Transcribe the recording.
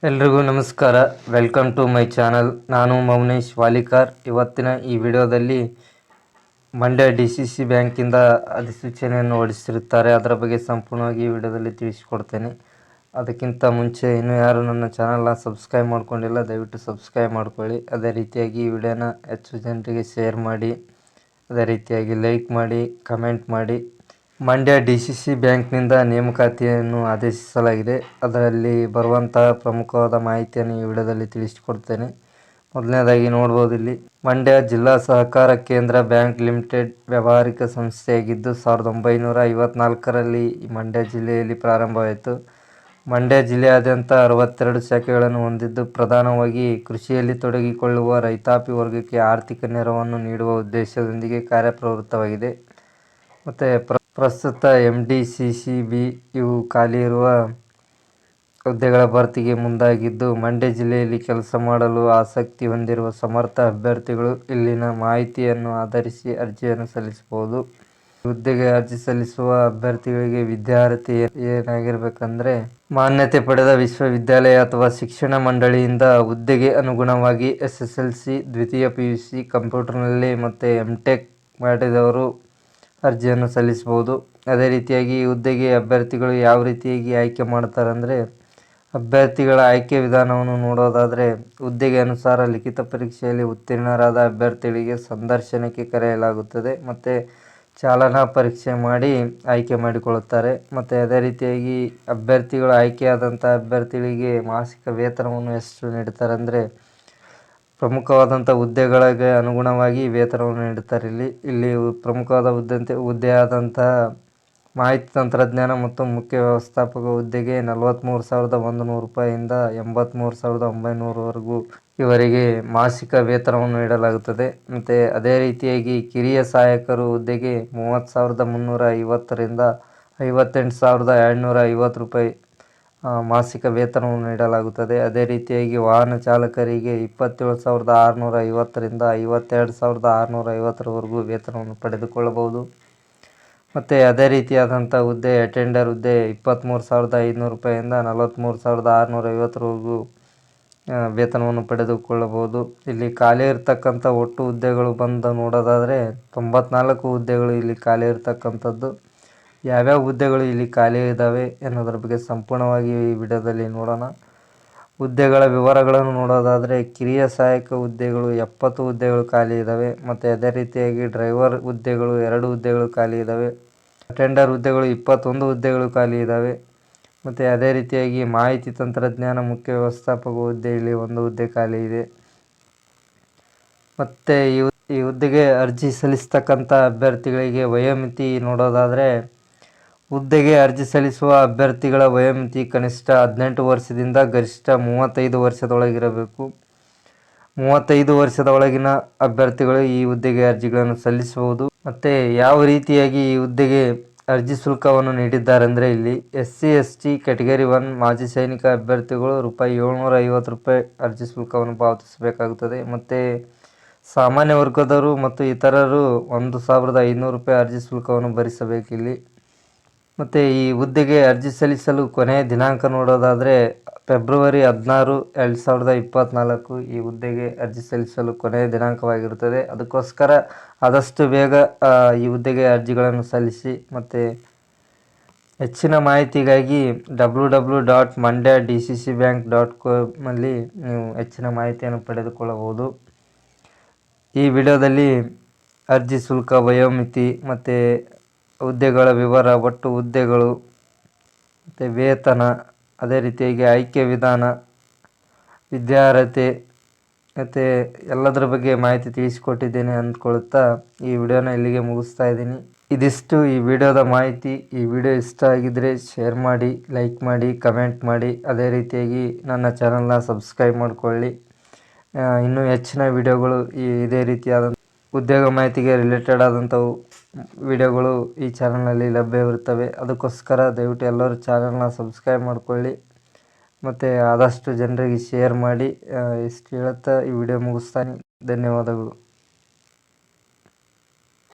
ಎಲ್ರಿಗೂ ನಮಸ್ಕಾರ. Welcome to my channel. ನಾನು ಮೌನೇಶ್ ವಾಲಿಕಾರ್. ಇವತ್ತಿನ ಈ ವಿಡಿಯೋದಲ್ಲಿ ಮಂಡ್ಯ DCC ಬ್ಯಾಂಕಿಂದ ಅಧಿಸೂಚನೆಯನ್ನು ಹೊರಡಿಸಿರುತ್ತಾರೆ. ಅದರ ಬಗ್ಗೆ ಸಂಪೂರ್ಣವಾಗಿ ಈ ವಿಡಿಯೋದಲ್ಲಿ ತಿಳಿಸಿಕೊಡ್ತೇನೆ. ಅದಕ್ಕಿಂತ ಮುಂಚೆ ಇನ್ನೂ ಯಾರು ನನ್ನ ಚಾನಲ್ನ ಸಬ್ಸ್ಕ್ರೈಬ್ ಮಾಡ್ಕೊಂಡಿಲ್ಲ, ದಯವಿಟ್ಟು ಸಬ್ಸ್ಕ್ರೈಬ್ ಮಾಡ್ಕೊಳ್ಳಿ. ಅದೇ ರೀತಿಯಾಗಿ ಈ ವಿಡಿಯೋನ ಹೆಚ್ಚು ಜನರಿಗೆ ಶೇರ್ ಮಾಡಿ, ಅದೇ ರೀತಿಯಾಗಿ ಲೈಕ್ ಮಾಡಿ, ಕಮೆಂಟ್ ಮಾಡಿ. ಮಂಡ್ಯ DCC ಬ್ಯಾಂಕ್ನಿಂದ ನೇಮಕಾತಿಯನ್ನು ಆದೇಶಿಸಲಾಗಿದೆ. ಅದರಲ್ಲಿ ಬರುವಂತಹ ಪ್ರಮುಖವಾದ ಮಾಹಿತಿಯನ್ನು ಈ ವಿಡಿಯೋದಲ್ಲಿ ತಿಳಿಸಿಕೊಡ್ತೇನೆ. ಮೊದಲನೇದಾಗಿ ನೋಡ್ಬೋದು, ಇಲ್ಲಿ ಮಂಡ್ಯ ಜಿಲ್ಲಾ ಸಹಕಾರ ಕೇಂದ್ರ ಬ್ಯಾಂಕ್ ಲಿಮಿಟೆಡ್ ವ್ಯಾವಹಾರಿಕ ಸಂಸ್ಥೆಯಾಗಿದ್ದು 1954ರಲ್ಲಿ ಮಂಡ್ಯ ಜಿಲ್ಲೆಯಲ್ಲಿ ಪ್ರಾರಂಭವಾಯಿತು. ಮಂಡ್ಯ ಜಿಲ್ಲೆಯಾದ್ಯಂತ 62 ಶಾಖೆಗಳನ್ನು ಹೊಂದಿದ್ದು, ಪ್ರಧಾನವಾಗಿ ಕೃಷಿಯಲ್ಲಿ ತೊಡಗಿಕೊಳ್ಳುವ ರೈತಾಪಿ ವರ್ಗಕ್ಕೆ ಆರ್ಥಿಕ ನೆರವನ್ನು ನೀಡುವ ಉದ್ದೇಶದೊಂದಿಗೆ ಕಾರ್ಯಪ್ರವೃತ್ತವಾಗಿದೆ. ಮತ್ತು ಪ್ರಸ್ತುತ MD, CCB ಇವು ಖಾಲಿ ಇರುವ ಹುದ್ದೆಗಳ ಭರ್ತಿಗೆ ಮುಂದಾಗಿದ್ದು, ಮಂಡ್ಯ ಜಿಲ್ಲೆಯಲ್ಲಿ ಕೆಲಸ ಮಾಡಲು ಆಸಕ್ತಿ ಹೊಂದಿರುವ ಸಮರ್ಥ ಅಭ್ಯರ್ಥಿಗಳು ಇಲ್ಲಿನ ಮಾಹಿತಿಯನ್ನು ಆಧರಿಸಿ ಅರ್ಜಿಯನ್ನು ಸಲ್ಲಿಸಬಹುದು. ಹುದ್ದೆಗೆ ಅರ್ಜಿ ಸಲ್ಲಿಸುವ ಅಭ್ಯರ್ಥಿಗಳಿಗೆ ವಿದ್ಯಾರ್ಹತೆ ಏನಾಗಿರಬೇಕಂದ್ರೆ, ಮಾನ್ಯತೆ ಪಡೆದ ವಿಶ್ವವಿದ್ಯಾಲಯ ಅಥವಾ ಶಿಕ್ಷಣ ಮಂಡಳಿಯಿಂದ ಹುದ್ದೆಗೆ ಅನುಗುಣವಾಗಿ SSLC, ದ್ವಿತೀಯ PUC, ಕಂಪ್ಯೂಟರ್ನಲ್ಲಿ ಮತ್ತು MTech ಮಾಡಿದವರು ಅರ್ಜಿಯನ್ನು ಸಲ್ಲಿಸಬಹುದು. ಅದೇ ರೀತಿಯಾಗಿ ಈ ಹುದ್ದೆಗೆ ಅಭ್ಯರ್ಥಿಗಳು ಯಾವ ರೀತಿಯಾಗಿ ಆಯ್ಕೆ ಮಾಡ್ತಾರೆ ಅಂದರೆ, ಅಭ್ಯರ್ಥಿಗಳ ಆಯ್ಕೆ ವಿಧಾನವನ್ನು ನೋಡೋದಾದರೆ, ಹುದ್ದೆಗೆ ಅನುಸಾರ ಲಿಖಿತ ಪರೀಕ್ಷೆಯಲ್ಲಿ ಉತ್ತೀರ್ಣರಾದ ಅಭ್ಯರ್ಥಿಗಳಿಗೆ ಸಂದರ್ಶನಕ್ಕೆ ಕರೆಯಲಾಗುತ್ತದೆ ಮತ್ತು ಚಾಲನಾ ಪರೀಕ್ಷೆ ಮಾಡಿ ಆಯ್ಕೆ ಮಾಡಿಕೊಳ್ಳುತ್ತಾರೆ. ಮತ್ತು ಅದೇ ರೀತಿಯಾಗಿ ಅಭ್ಯರ್ಥಿಗಳು ಆಯ್ಕೆಯಾದಂಥ ಅಭ್ಯರ್ಥಿಗಳಿಗೆ ಮಾಸಿಕ ವೇತನವನ್ನು ಎಷ್ಟು ನೀಡ್ತಾರೆ ಅಂದರೆ, ಪ್ರಮುಖವಾದಂಥ ಹುದ್ದೆಗಳಿಗೆ ಅನುಗುಣವಾಗಿ ವೇತನವನ್ನು ನೀಡುತ್ತಾರೆ. ಇಲ್ಲಿ ಪ್ರಮುಖವಾದ ಹುದ್ದೆಯಾದಂಥ ಮಾಹಿತಿ ತಂತ್ರಜ್ಞಾನ ಮತ್ತು ಮುಖ್ಯ ವ್ಯವಸ್ಥಾಪಕ ಹುದ್ದೆಗೆ 43,100 ರೂಪಾಯಿಯಿಂದ 83,900ವರೆಗೂ ಇವರಿಗೆ ಮಾಸಿಕ ವೇತನವನ್ನು ನೀಡಲಾಗುತ್ತದೆ. ಮತ್ತು ಅದೇ ರೀತಿಯಾಗಿ ಕಿರಿಯ ಸಹಾಯಕರು ಹುದ್ದೆಗೆ 30,350ರಿಂದ 58,250 ರೂಪಾಯಿ ಮಾಸಿಕ ವೇತನವನ್ನು ನೀಡಲಾಗುತ್ತದೆ. ಅದೇ ರೀತಿಯಾಗಿ ವಾಹನ ಚಾಲಕರಿಗೆ 27,650ರಿಂದ 52,650ರವರೆಗೂ ವೇತನವನ್ನು ಪಡೆದುಕೊಳ್ಳಬಹುದು. ಮತ್ತು ಅದೇ ರೀತಿಯಾದಂಥ ಹುದ್ದೆ ಅಟೆಂಡರ್ ಹುದ್ದೆ 23,500 ರೂಪಾಯಿಯಿಂದ 43,650ರವರೆಗೂ ವೇತನವನ್ನು ಪಡೆದುಕೊಳ್ಳಬಹುದು. ಇಲ್ಲಿ ಖಾಲಿ ಇರತಕ್ಕಂಥ ಒಟ್ಟು ಹುದ್ದೆಗಳು ಬಂದು ನೋಡೋದಾದರೆ 94 ಹುದ್ದೆಗಳು ಇಲ್ಲಿ ಖಾಲಿ ಇರತಕ್ಕಂಥದ್ದು. ಯಾವ್ಯಾವ ಹುದ್ದೆಗಳು ಇಲ್ಲಿ ಖಾಲಿ ಇದ್ದಾವೆ ಅನ್ನೋದ್ರ ಬಗ್ಗೆ ಸಂಪೂರ್ಣವಾಗಿ ಈ ವಿಡಿಯೋದಲ್ಲಿ ನೋಡೋಣ. ಹುದ್ದೆಗಳ ವಿವರಗಳನ್ನು ನೋಡೋದಾದರೆ, ಕಿರಿಯ ಸಹಾಯಕ ಹುದ್ದೆಗಳು 70 ಹುದ್ದೆಗಳು ಖಾಲಿ ಇದ್ದಾವೆ. ಮತ್ತು ಅದೇ ರೀತಿಯಾಗಿ ಡ್ರೈವರ್ ಹುದ್ದೆಗಳು 2 ಹುದ್ದೆಗಳು ಖಾಲಿ ಇದ್ದಾವೆ. ಅಟೆಂಡರ್ ಹುದ್ದೆಗಳು 21 ಹುದ್ದೆಗಳು ಖಾಲಿ ಇದ್ದಾವೆ. ಮತ್ತು ಅದೇ ರೀತಿಯಾಗಿ ಮಾಹಿತಿ ತಂತ್ರಜ್ಞಾನ ಮುಖ್ಯ ವ್ಯವಸ್ಥಾಪಕ ಹುದ್ದೆ ಇಲ್ಲಿ 1 ಹುದ್ದೆ ಖಾಲಿ ಇದೆ. ಮತ್ತು ಈ ಹುದ್ದೆಗೆ ಅರ್ಜಿ ಸಲ್ಲಿಸ್ತಕ್ಕಂಥ ಅಭ್ಯರ್ಥಿಗಳಿಗೆ ವಯೋಮಿತಿ ನೋಡೋದಾದರೆ, ಹುದ್ದೆಗೆ ಅರ್ಜಿ ಸಲ್ಲಿಸುವ ಅಭ್ಯರ್ಥಿಗಳ ವಯೋಮಿತಿ ಕನಿಷ್ಠ 18 ವರ್ಷದಿಂದ ಗರಿಷ್ಠ 35 ವರ್ಷದೊಳಗಿರಬೇಕು. 35 ವರ್ಷದ ಒಳಗಿನ ಅಭ್ಯರ್ಥಿಗಳು ಈ ಹುದ್ದೆಗೆ ಅರ್ಜಿಗಳನ್ನು ಸಲ್ಲಿಸಬಹುದು. ಮತ್ತು ಯಾವ ರೀತಿಯಾಗಿ ಈ ಹುದ್ದೆಗೆ ಅರ್ಜಿ ಶುಲ್ಕವನ್ನು ನೀಡಿದ್ದಾರೆಂದರೆ, ಇಲ್ಲಿ SC ST ಕ್ಯಾಟಗರಿ 1 ಮಾಜಿ ಸೈನಿಕ ಅಭ್ಯರ್ಥಿಗಳು ₹750 ಅರ್ಜಿ ಶುಲ್ಕವನ್ನು ಪಾವತಿಸಬೇಕಾಗುತ್ತದೆ. ಮತ್ತು ಸಾಮಾನ್ಯ ವರ್ಗದವರು ಮತ್ತು ಇತರರು ₹1,500 ಅರ್ಜಿ ಶುಲ್ಕವನ್ನು ಭರಿಸಬೇಕಿಲ್ಲಿ. ಮತ್ತು ಈ ಹುದ್ದೆಗೆ ಅರ್ಜಿ ಸಲ್ಲಿಸಲು ಕೊನೆಯ ದಿನಾಂಕ ನೋಡೋದಾದರೆ ಫೆಬ್ರವರಿ 16, 2024 ಈ ಹುದ್ದೆಗೆ ಅರ್ಜಿ ಸಲ್ಲಿಸಲು ಕೊನೆಯ ದಿನಾಂಕವಾಗಿರುತ್ತದೆ. ಅದಕ್ಕೋಸ್ಕರ ಆದಷ್ಟು ಬೇಗ ಈ ಹುದ್ದೆಗೆ ಅರ್ಜಿಗಳನ್ನು ಸಲ್ಲಿಸಿ. ಮತ್ತು ಹೆಚ್ಚಿನ ಮಾಹಿತಿಗಾಗಿ www.mandyadccbank.com ನೀವು ಹೆಚ್ಚಿನ ಮಾಹಿತಿಯನ್ನು ಪಡೆದುಕೊಳ್ಳಬಹುದು. ಈ ವಿಡಿಯೋದಲ್ಲಿ ಅರ್ಜಿ ಶುಲ್ಕ, ವಯೋಮಿತಿ ಮತ್ತು ಹುದ್ದೆಗಳ ವಿವರ, ಒಟ್ಟು ಹುದ್ದೆಗಳು ಮತ್ತು ವೇತನ, ಅದೇ ರೀತಿಯಾಗಿ ಆಯ್ಕೆ ವಿಧಾನ, ವಿದ್ಯಾರ್ಹತೆ ಮತ್ತು ಎಲ್ಲದರ ಬಗ್ಗೆ ಮಾಹಿತಿ ತಿಳಿಸಿಕೊಟ್ಟಿದ್ದೇನೆ ಅಂದ್ಕೊಳ್ತಾ ಈ ವಿಡಿಯೋನ ಇಲ್ಲಿಗೆ ಮುಗಿಸ್ತಾ ಇದ್ದೀನಿ. ಇದಿಷ್ಟು ಈ ವಿಡಿಯೋದ ಮಾಹಿತಿ. ಈ ವಿಡಿಯೋ ಇಷ್ಟ ಆಗಿದ್ದರೆ ಶೇರ್ ಮಾಡಿ, ಲೈಕ್ ಮಾಡಿ, ಕಮೆಂಟ್ ಮಾಡಿ. ಅದೇ ರೀತಿಯಾಗಿ ನನ್ನ ಚಾನಲ್ನ ಸಬ್ಸ್ಕ್ರೈಬ್ ಮಾಡಿಕೊಳ್ಳಿ. ಇನ್ನೂ ಹೆಚ್ಚಿನ ವಿಡಿಯೋಗಳು ಇದೇ ರೀತಿಯಾದ ಉದ್ಯೋಗ ಮಾಹಿತಿಗೆ ರಿಲೇಟೆಡ್ ಆದಂಥವು ವಿಡಿಯೋಗಳು ಈ ಚಾನಲ್ನಲ್ಲಿ ಲಭ್ಯವಿರುತ್ತವೆ. ಅದಕ್ಕೋಸ್ಕರ ದಯವಿಟ್ಟು ಎಲ್ಲರೂ ಚಾನಲ್ನ ಸಬ್ಸ್ಕ್ರೈಬ್ ಮಾಡಿಕೊಳ್ಳಿ ಮತ್ತು ಆದಷ್ಟು ಜನರಿಗೆ ಶೇರ್ ಮಾಡಿ. ಇಷ್ಟು ಹೇಳುತ್ತಾ ಈ ವಿಡಿಯೋ ಮುಗಿಸ್ತಾನೆ. ಧನ್ಯವಾದಗಳು.